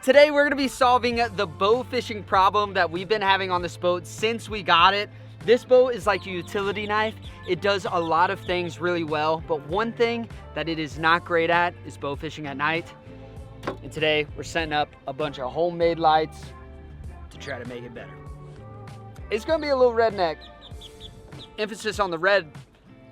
Today we're gonna be solving the bow fishing problem that we've been having on this boat since we got it. This boat is like a utility knife. It does a lot of things really well, but one thing that it is not great at is bow fishing at night. And today we're setting up a bunch of homemade lights to try to make it better. It's gonna be a little redneck, emphasis on the red,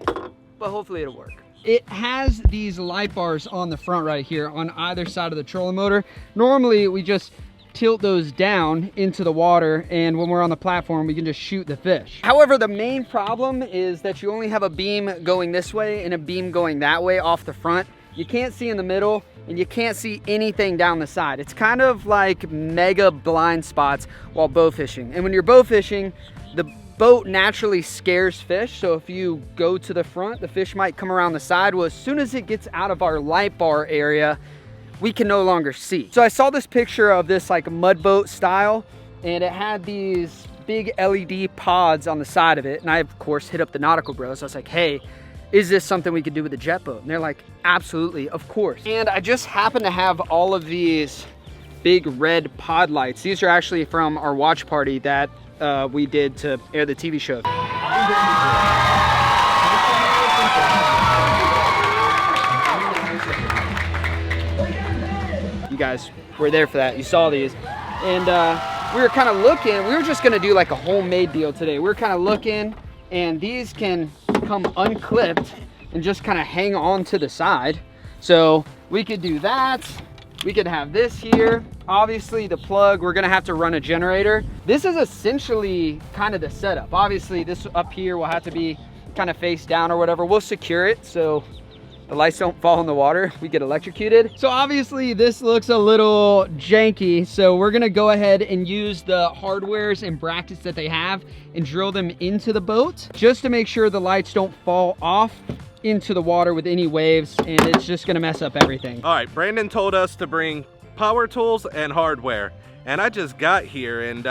but hopefully it'll work. It has these light bars on the front right here on either side of the trolling motor. Normally we just tilt those down into the water, and when we're on the platform we can just shoot the fish. However, the main problem is that you only have a beam going this way and a beam going that way off the front. You can't see in the middle and you can't see anything down the side. It's kind of like mega blind spots while bow fishing. And when you're bow fishing, the boat naturally scares fish. So if you go to the front, the fish might come around the side. Well, as soon as it gets out of our light bar area, we can no longer see. So I saw this picture of this like mud boat style, and it had these big LED pods on the side of it. And I, of course, hit up the Nautical Bros. I was like, hey, is this something we could do with a jet boat? And they're like, absolutely, of course. And I just happen to have all of these big red pod lights. These are actually from our watch party that we did to air the TV show. You guys were there for that. You saw these. And we were kind of looking. We were just going to do like a homemade deal today. We were kind of looking, and these can come unclipped and just kind of hang on to the side. So we could do that. We could have this here. Obviously the plug, we're gonna have to run a generator. This is essentially kind of the setup. Obviously this up here will have to be kind of face down or whatever. We'll secure it so the lights don't fall in the water. We get electrocuted. So obviously this looks a little janky. So we're gonna go ahead and use the hardwares and brackets that they have and drill them into the boat just to make sure the lights don't fall off into the water with any waves, and it's just gonna mess up everything. All right, Brandon told us to bring power tools and hardware, and I just got here and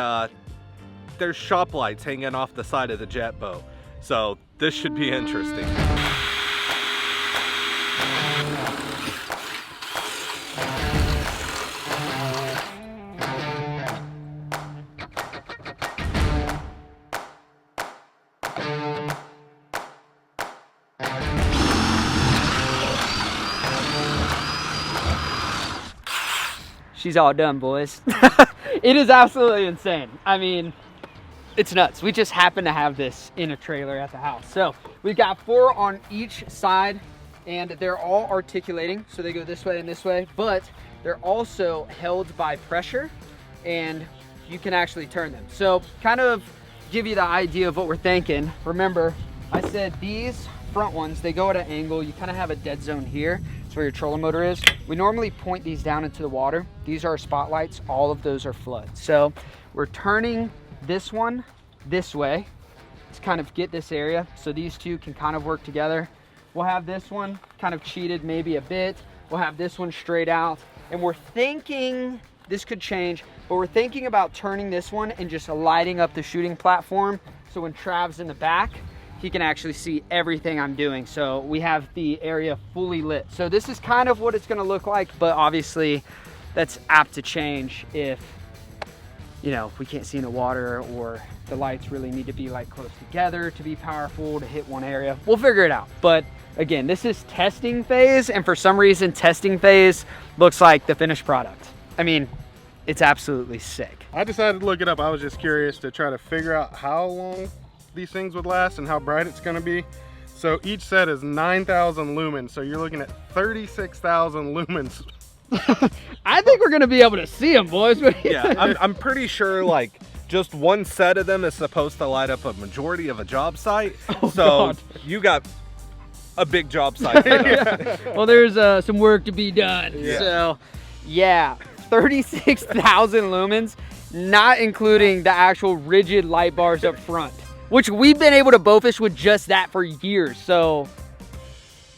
there's shop lights hanging off the side of the jet boat. So this should be interesting. She's all done, boys. It is absolutely insane. I mean, it's nuts. We just happen to have this in a trailer at the house. So we've got 4 on each side, and they're all articulating. So they go this way and this way, but they're also held by pressure, and you can actually turn them. So kind of give you the idea of what we're thinking. Remember, I said these front ones, they go at an angle. You kind of have a dead zone here. Where your trolling motor is. We normally point these down into the water. These are our spotlights. All of those are flood. So we're turning this one this way to kind of get this area so these two can kind of work together. We'll have this one kind of cheated maybe a bit. We'll have this one straight out, and we're thinking this could change, but we're thinking about turning this one and just lighting up the shooting platform so when Trav's in the back, he can actually see everything I'm doing. So we have the area fully lit. So this is kind of what it's gonna look like, but obviously that's apt to change if, you know, we can't see in the water or the lights really need to be like close together to be powerful to hit one area. We'll figure it out. But again, this is testing phase, and for some reason testing phase looks like the finished product. I mean, it's absolutely sick. I decided to look it up. I was just curious to try to figure out how long these things would last and how bright it's going to be. So each set is 9,000 lumens, so you're looking at 36,000 lumens. I think we're going to be able to see them, boys. Yeah, I'm pretty sure like just one set of them is supposed to light up a majority of a job site. Oh, so God. You got a big job site. Yeah. Well, there's some work to be done. Yeah. So yeah, 36,000 lumens, not including the actual rigid light bars up front, which we've been able to bow fish with just that for years. So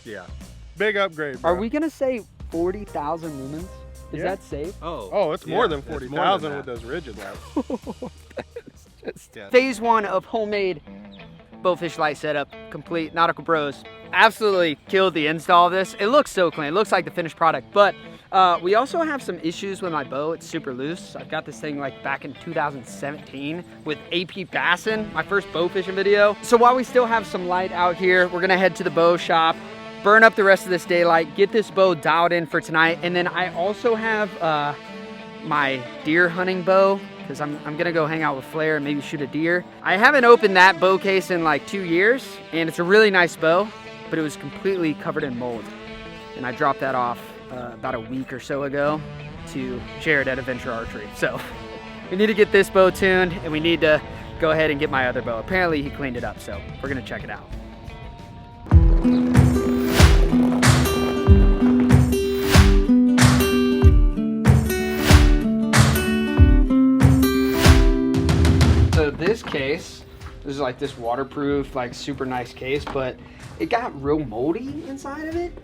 yeah, big upgrade, bro. Are we gonna say 40,000 lumens? Is that safe? Oh, it's more than 40,000 with those rigid lights. Phase 1 of homemade bowfish light setup complete. Nautical Bros absolutely killed the install of this. It looks so clean. It looks like the finished product, but We also have some issues with my bow. It's super loose. I've got this thing like back in 2017 with AP Bassin, my first bow fishing video. So while we still have some light out here, we're gonna head to the bow shop, burn up the rest of this daylight, get this bow dialed in for tonight. And then I also have my deer hunting bow, because I'm gonna go hang out with Flair and maybe shoot a deer. I haven't opened that bow case in like 2 years, and it's a really nice bow, but it was completely covered in mold. And I dropped that off about a week or so ago to Jared at Adventure Archery. So we need to get this bow tuned, and we need to go ahead and get my other bow. Apparently he cleaned it up, so we're gonna check it out. So this case, this is like this waterproof, like super nice case, but it got real moldy inside of it.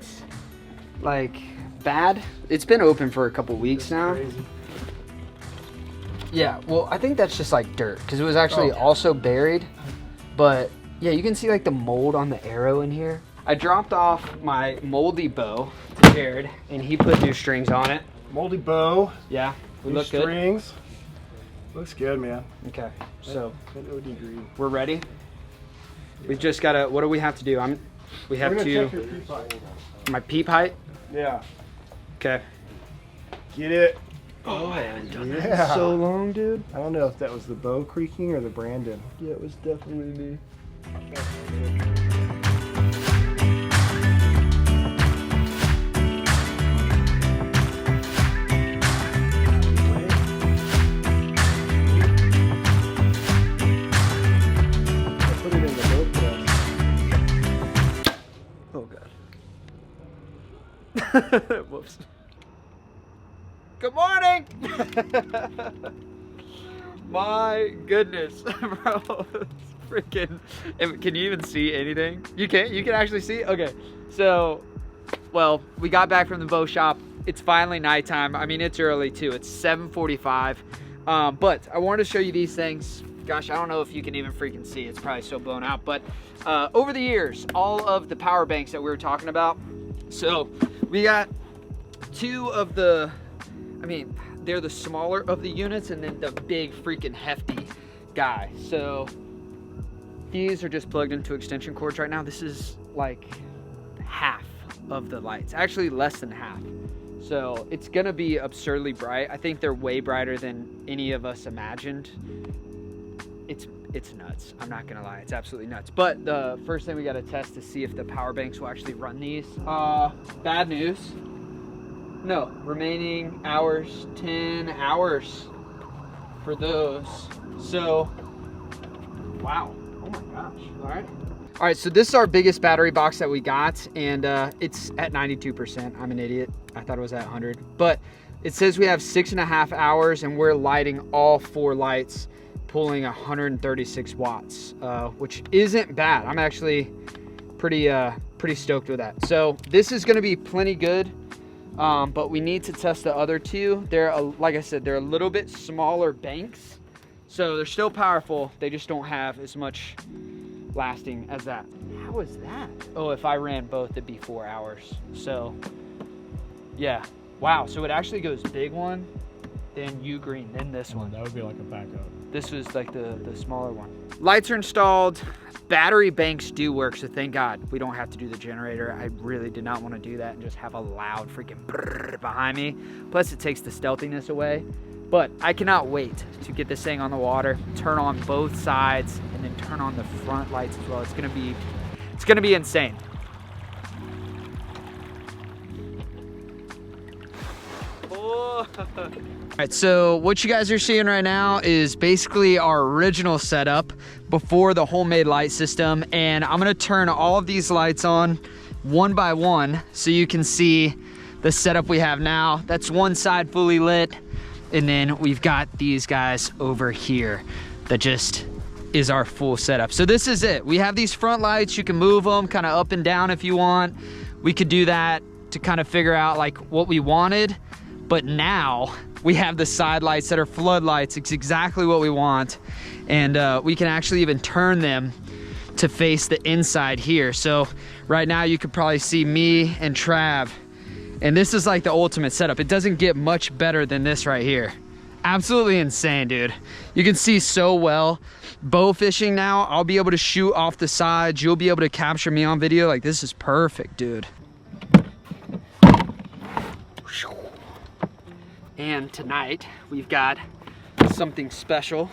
Like bad. It's been open for a couple weeks now. Crazy. Yeah, well, I think that's just like dirt, because it was actually also buried. But yeah, you can see like the mold on the arrow in here. I dropped off my moldy bow to Jared, and he put new strings on it. Moldy bow. Yeah, we New look good. strings. Looks good, man. Okay, so An OD green. we're ready. We've just gotta. What do we have to do? We have We're gonna to. check your peep height. My peep height. Yeah. Okay. Get it. Oh, I haven't done that Yeah. in so long, dude. I don't know if that was the bow creaking or the Brandon. Yeah, it was definitely me. Put it in the boat press. Oh god. Whoops. Good morning. My goodness, bro. It's freaking. Can you even see anything? You can't. You can actually see. Okay. So, well, we got back from the bow shop. It's finally nighttime. I mean, it's early too. It's 7:45. But I wanted to show you these things. Gosh, I don't know if you can even freaking see. It's probably so blown out. But over the years, all of the power banks that we were talking about. So we got two of the, I mean, they're the smaller of the units, and then the big freaking hefty guy. So these are just plugged into extension cords right now. This is like half of the lights, actually less than half. So it's gonna be absurdly bright. I think they're way brighter than any of us imagined. It's nuts. I'm not gonna lie, it's absolutely nuts. But the first thing we gotta test to see if the power banks will actually run these. Bad news. No, remaining hours, 10 hours for those. So, wow, oh my gosh, all right. All right, so this is our biggest battery box that we got, and it's at 92%. I'm an idiot, I thought it was at 100. But it says we have 6.5 hours, and we're lighting all 4 lights, pulling 136 watts, which isn't bad. I'm actually pretty stoked with that. So this is gonna be plenty good. But we need to test the other two. They're, like I said, they're a little bit smaller banks. So they're still powerful. They just don't have as much lasting as that. How is that? Oh, if I ran both, it'd be 4 hours. So, yeah. Wow, so it actually goes big one, then U green, then this one. That would be like a backup. This was like the smaller one. Lights are installed. Battery banks do work, so thank God we don't have to do the generator. I really did not want to do that and just have a loud freaking brrr behind me. Plus it takes the stealthiness away. But I cannot wait to get this thing on the water, turn on both sides, and then turn on the front lights as well. It's gonna be insane. Oh. All right, so what you guys are seeing right now is basically our original setup before the homemade light system, and I'm gonna turn all of these lights on one by one so you can see the setup we have now. That's one side fully lit, and then we've got these guys over here that just is our full setup. So this is it. We have these front lights. You can move them kind of up and down if you want. We could do that to kind of figure out like what we wanted, but now we have the side lights that are floodlights. It's exactly what we want. And we can actually even turn them to face the inside here. So right now you could probably see me and Trav And this is like the ultimate setup. It doesn't get much better than this right here. Absolutely insane, dude. You can see so well. Bow fishing now, I'll be able to shoot off the sides. You'll be able to capture me on video. Like, this is perfect, dude. And tonight, we've got something special.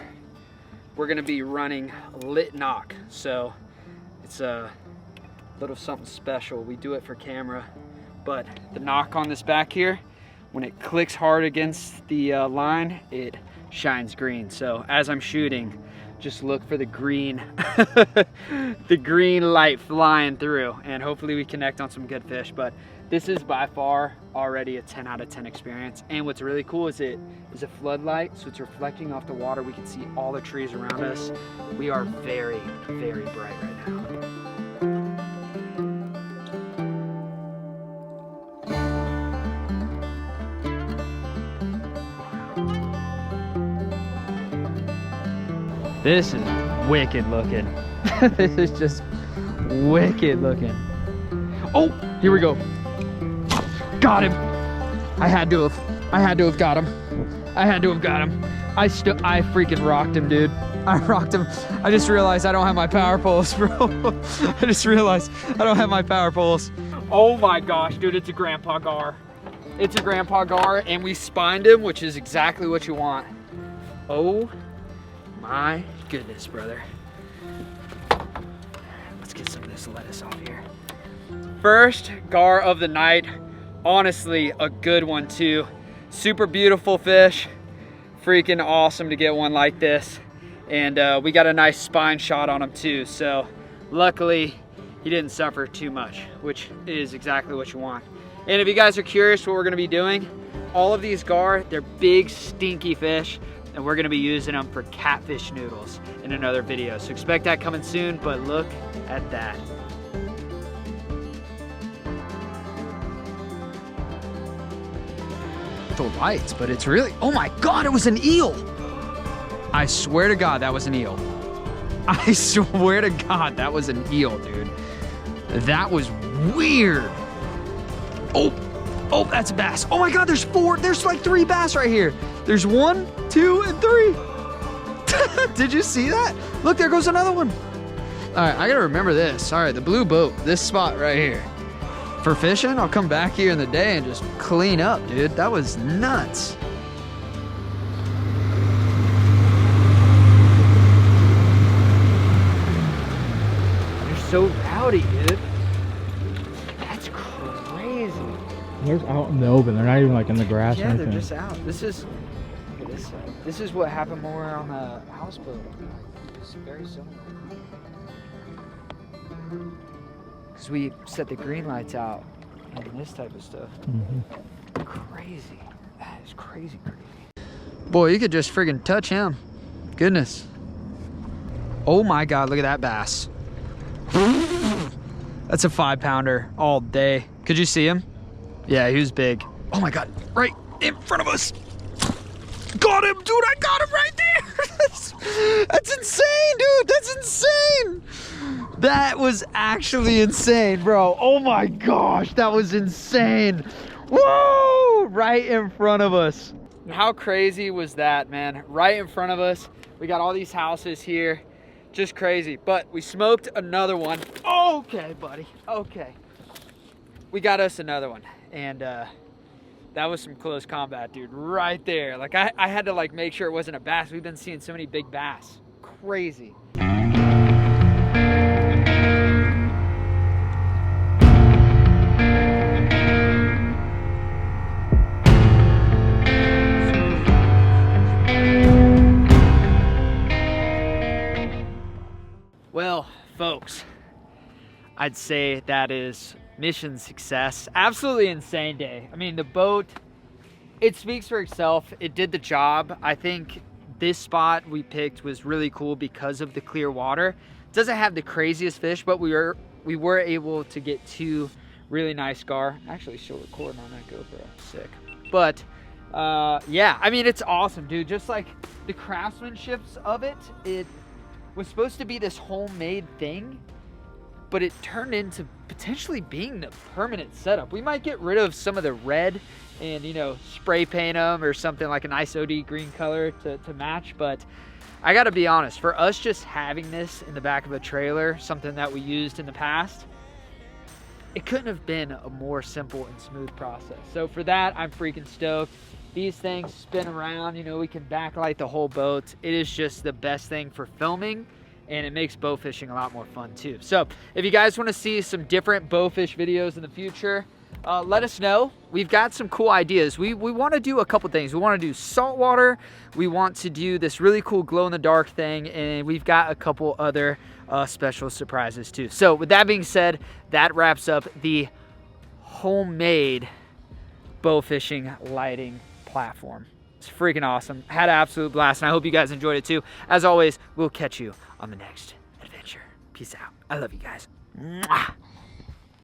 We're gonna be running lit knock. So it's a little something special. We do it for camera, but the knock on this back here, when it clicks hard against the line, it shines green. So as I'm shooting, just look for the green, the green light flying through, and hopefully we connect on some good fish. But this is by far already a 10 out of 10 experience. And what's really cool is it is a floodlight, so it's reflecting off the water. We can see all the trees around us. We are very, very bright right now. This is wicked looking. This is just wicked looking. Oh, here we go. Got him. I had to have got him. I had to have got him. I freaking rocked him, dude. I rocked him. I just realized I don't have my power poles, bro. I just realized I don't have my power poles. Oh my gosh, dude, it's a grandpa gar. It's a grandpa gar, and we spined him, which is exactly what you want. Oh my goodness, brother. Let's get some of this lettuce off here. First gar of the night. Honestly, a good one too. Super beautiful fish. Freaking awesome to get one like this. And we got a nice spine shot on him too. So luckily he didn't suffer too much, which is exactly what you want. And if you guys are curious what we're gonna be doing, all of these gar, they're big stinky fish, and we're gonna be using them for catfish noodles in another video. So expect that coming soon, but look at that. The lights, but it's really, oh my God, it was an eel. I swear to God, that was an eel. I swear to God, that was an eel, dude. That was weird. Oh, that's a bass. Oh my God, there's like 3 bass right here. There's 1, 2, and 3. Did you see that? Look, there goes another one. All right, I gotta remember this. All right, the blue boat, this spot right here. For fishing, I'll come back here in the day and just clean up, dude. That was nuts. They're so rowdy, dude. That's crazy. They're out in the open. They're not even like in the grass or Yeah, anything. they're just out. This is what happened when we were on the houseboat. It's very similar. Because we set the green lights out and this type of stuff. Crazy. That is crazy. Boy, you could just friggin' touch him. Goodness. Oh my God, look at that bass. That's a 5-pounder all day. Could you see him? Yeah, he was big. Oh my God, right in front of us. Got him, dude, I got him right there. That's insane, dude, that's insane. That was actually insane, bro. Oh my gosh, that was insane. Whoa, right in front of us. How crazy was that, man? Right in front of us. We got all these houses here. Just crazy, but we smoked another one. Okay, buddy, okay. We got us another one, and that was some close combat, dude, right there. Like, I had to like make sure it wasn't a bass. We've been seeing so many big bass. Crazy. Well, folks, I'd say that is mission success. Absolutely insane day. I mean, the boat, it speaks for itself. It did the job. I think this spot we picked was really cool because of the clear water. It doesn't have the craziest fish, but we were able to get 2 really nice gar. Actually, she'll record on that GoPro. Sick. But yeah, I mean, it's awesome, dude. Just like the craftsmanship of it, it was supposed to be this homemade thing, but it turned into potentially being the permanent setup. We might get rid of some of the red and, you know, spray paint them or something like a nice OD green color to match. But I gotta be honest, for us just having this in the back of a trailer, something that we used in the past, it couldn't have been a more simple and smooth process. So for that, I'm freaking stoked. These things spin around, you know, we can backlight the whole boat. It is just the best thing for filming, and it makes bow fishing a lot more fun too. So if you guys want to see some different bowfish videos in the future, let us know. We've got some cool ideas. We want to do a couple things. We want to do saltwater. We want to do this really cool glow-in-the-dark thing, and we've got a couple other special surprises too. So with that being said, that wraps up the homemade bow fishing lighting platform. It's freaking awesome. Had an absolute blast, and I hope you guys enjoyed it too. As always, we'll catch you on the next adventure. Peace out. I love you guys. Mwah.